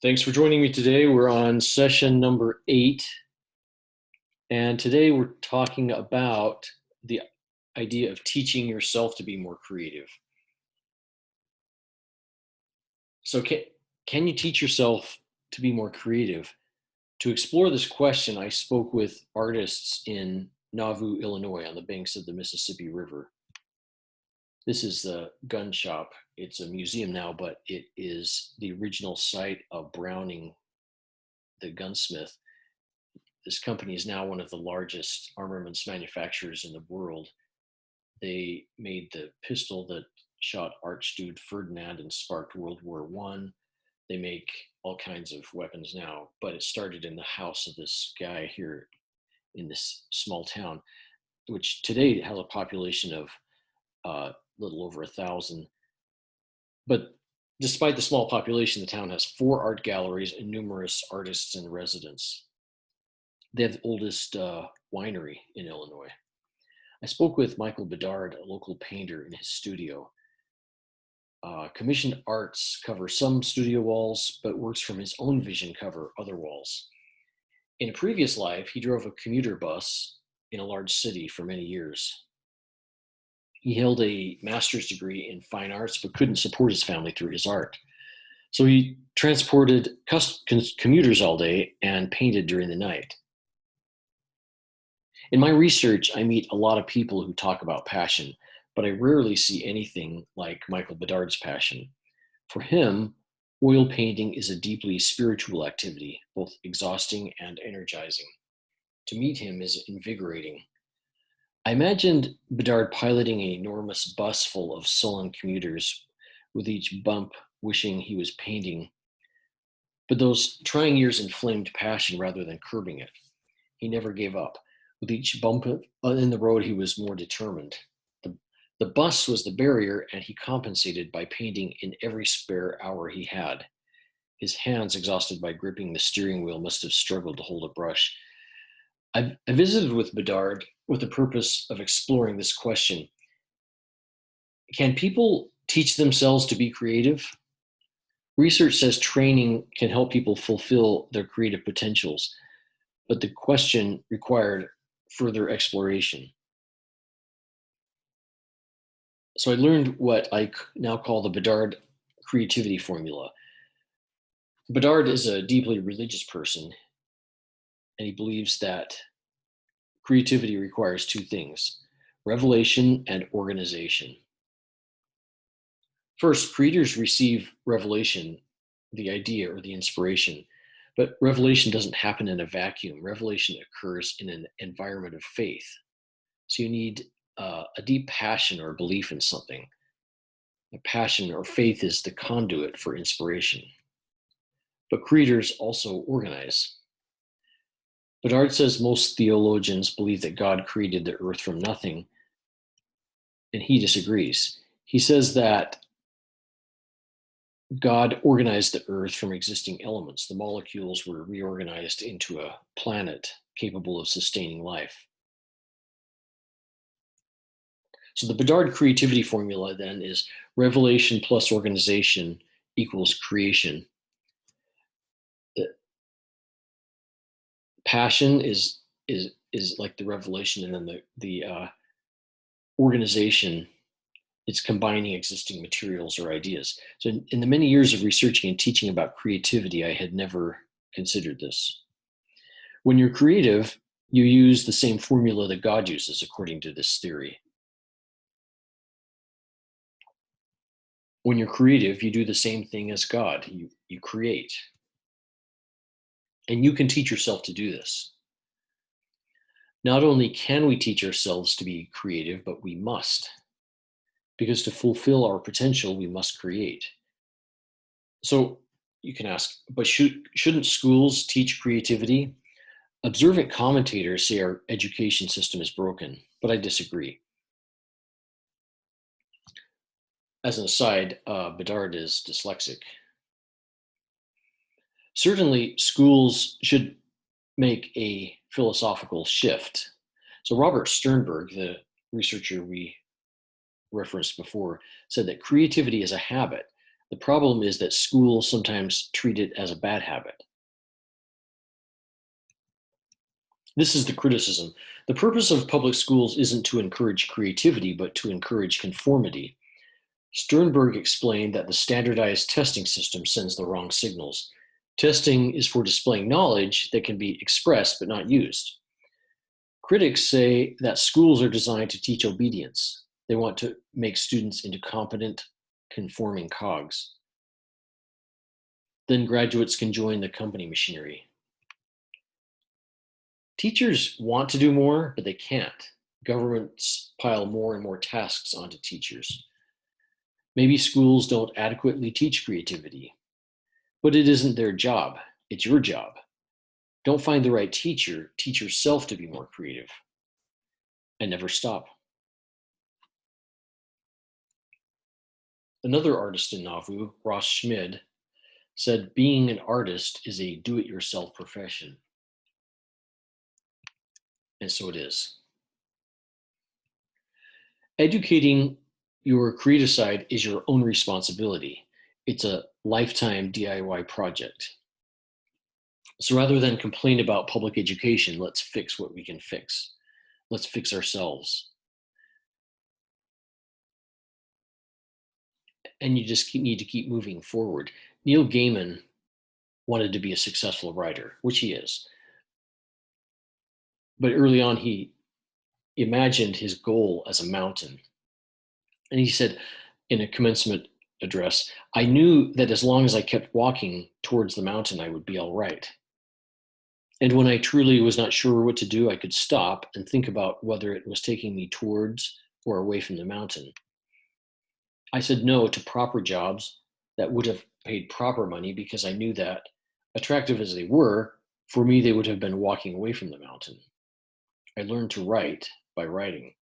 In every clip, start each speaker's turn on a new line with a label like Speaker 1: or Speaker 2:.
Speaker 1: Thanks for joining me today. We're on session number 8, and today we're talking about the idea of teaching yourself to be more creative. So, can you teach yourself to be more creative? To explore this question, I spoke with artists in Nauvoo, Illinois, on the banks of the Mississippi River. This is the gun shop. It's a museum now, but it is the original site of Browning, the gunsmith. This company is now one of the largest armaments manufacturers in the world. They made the pistol that shot Archduke Ferdinand and sparked World War One. They make all kinds of weapons now, but it started in the house of this guy here in this small town, which today has a population of little over 1,000. But despite the small population, the town has 4 art galleries and numerous artists in residence. They have the oldest winery in Illinois. I spoke with Michael Bedard, a local painter, in his studio. Commissioned arts cover some studio walls, but works from his own vision cover other walls. In a previous life, he drove a commuter bus in a large city for many years. He held a master's degree in fine arts, but couldn't support his family through his art. So he transported commuters all day and painted during the night. In my research, I meet a lot of people who talk about passion, but I rarely see anything like Michael Bedard's passion. For him, oil painting is a deeply spiritual activity, both exhausting and energizing. To meet him is invigorating. I imagined Bedard piloting an enormous bus full of sullen commuters, with each bump wishing he was painting, but those trying years inflamed passion rather than curbing it. He never gave up. With each bump in the road, he was more determined. The bus was the barrier, and he compensated by painting in every spare hour he had. His hands, exhausted by gripping the steering wheel, must have struggled to hold a brush. I visited with Bedard with the purpose of exploring this question. Can people teach themselves to be creative? Research says training can help people fulfill their creative potentials, but the question required further exploration. So I learned what I now call the Bedard creativity formula. Bedard is a deeply religious person, and he believes that creativity requires 2 things: revelation and organization. First, creators receive revelation, the idea or the inspiration, but revelation doesn't happen in a vacuum. Revelation occurs in an environment of faith. So you need a deep passion or belief in something. A passion or faith is the conduit for inspiration. But creators also organize. Bedard says most theologians believe that God created the earth from nothing, and he disagrees. He says that God organized the earth from existing elements. The molecules were reorganized into a planet capable of sustaining life. So the Bedard creativity formula then is revelation plus organization equals creation. The passion is like the revelation, and then the organization, it's combining existing materials or ideas. So in the many years of researching and teaching about creativity, I had never considered this. When you're creative, you use the same formula that God uses, according to this theory. When you're creative, you do the same thing as God. You create. And you can teach yourself to do this. Not only can we teach ourselves to be creative, but we must. Because to fulfill our potential, we must create. So you can ask, but shouldn't schools teach creativity? Observant commentators say our education system is broken, but I disagree. As an aside, Bedard is dyslexic. Certainly, schools should make a philosophical shift. So Robert Sternberg, the researcher we referenced before, said that creativity is a habit. The problem is that schools sometimes treat it as a bad habit. This is the criticism. The purpose of public schools isn't to encourage creativity, but to encourage conformity. Sternberg explained that the standardized testing system sends the wrong signals. Testing is for displaying knowledge that can be expressed but not used. Critics say that schools are designed to teach obedience. They want to make students into competent, conforming cogs. Then graduates can join the company machinery. Teachers want to do more, but they can't. Governments pile more and more tasks onto teachers. Maybe schools don't adequately teach creativity, but it isn't their job. It's your job. Don't find the right teacher. Teach yourself to be more creative and never stop. Another artist in Nauvoo, Ross Schmid, said being an artist is a do-it-yourself profession. And so it is. Educating your creative side is your own responsibility. It's a lifetime DIY project. So rather than complain about public education, let's fix what we can fix. Let's fix ourselves. And you just need to keep moving forward. Neil Gaiman wanted to be a successful writer, which he is. But early on, he imagined his goal as a mountain. And he said in a commencement address, I knew that as long as I kept walking towards the mountain, I would be all right. And when I truly was not sure what to do, I could stop and think about whether it was taking me towards or away from the mountain. I said no to proper jobs that would have paid proper money because I knew that, attractive as they were, for me, they would have been walking away from the mountain. I learned to write by writing.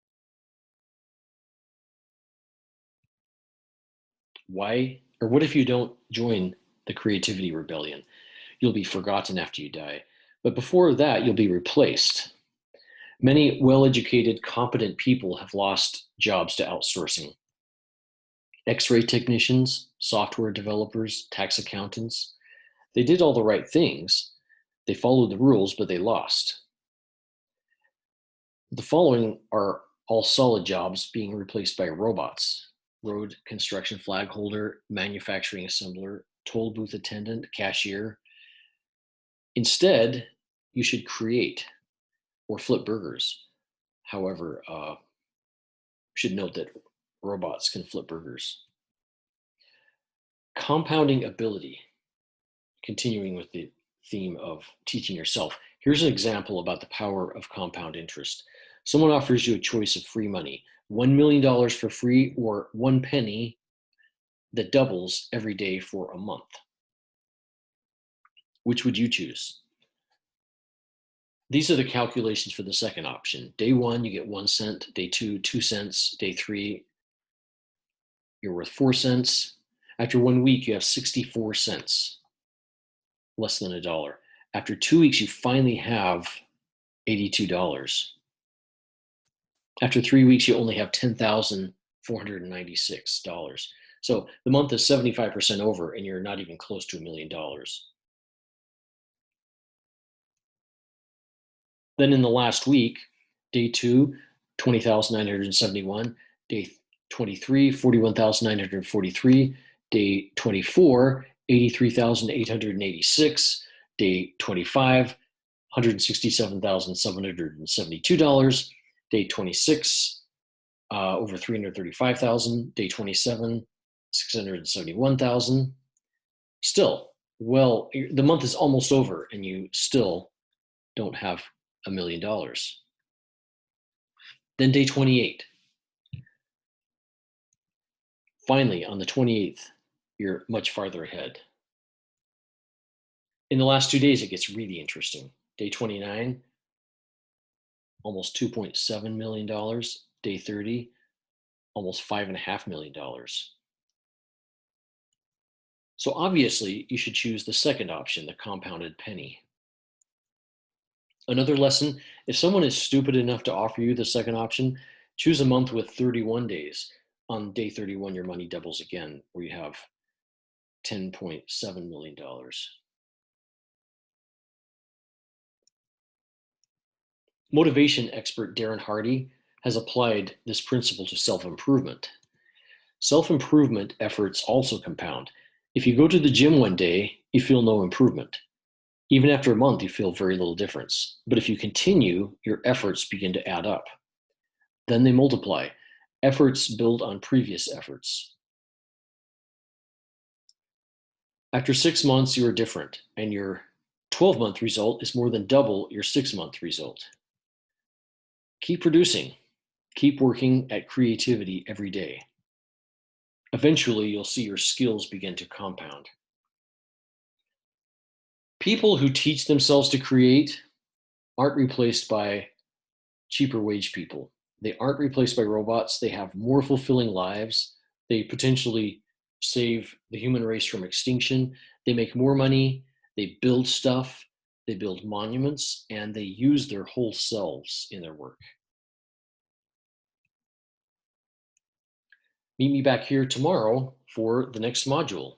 Speaker 1: Why, or what if you don't join the creativity rebellion? You'll be forgotten after you die. But before that, you'll be replaced. Many well-educated, competent people have lost jobs to outsourcing. X-ray technicians, software developers, tax accountants, they did all the right things. They followed the rules, but they lost. The following are all solid jobs being replaced by robots: road construction flag holder, manufacturing assembler, toll booth attendant, cashier. Instead, you should create or flip burgers. However, should note that robots can flip burgers. Compounding ability, continuing with the theme of teaching yourself. Here's an example about the power of compound interest. Someone offers you a choice of free money, $1 million for free or 1 penny that doubles every day for a month. Which would you choose? These are the calculations for the second option. Day 1, you get 1 cent. Day 2, 2 cents. Day 3, you're worth 4 cents. After 1 week, you have 64 cents, less than $1. After 2 weeks, you finally have $82. After 3 weeks, you only have $10,496. So the month is 75% over, and you're not even close to $1 million. Then in the last week, day 2, 20,971. Day 23, 41,943. Day 24, 83,886. Day 25, $167,772. Day 26, over 335,000. Day 27, 671,000. Still, well, the month is almost over, and you still don't have $1 million. Then day 28. Finally, on the 28th, you're much farther ahead. In the last 2 days, it gets really interesting. Day 29, almost $2.7 million. Day 30, almost $5.5 million. So obviously, you should choose the second option, the compounded penny. Another lesson, if someone is stupid enough to offer you the second option, choose a month with 31 days. On day 31, your money doubles again, where you have $10.7 million. dollars. Motivation expert Darren Hardy has applied this principle to self improvement. Self improvement efforts also compound. If you go to the gym one day, you feel no improvement. Even after a month, you feel very little difference. But if you continue, your efforts begin to add up. Then they multiply. Efforts build on previous efforts. After 6 months, you are different, and your 12-month result is more than double your 6-month result. Keep producing. Keep working at creativity every day. Eventually, you'll see your skills begin to compound. People who teach themselves to create aren't replaced by cheaper wage people. They aren't replaced by robots. They have more fulfilling lives. They potentially save the human race from extinction. They make more money. They build stuff. They build monuments, and they use their whole selves in their work. Meet me back here tomorrow for the next module.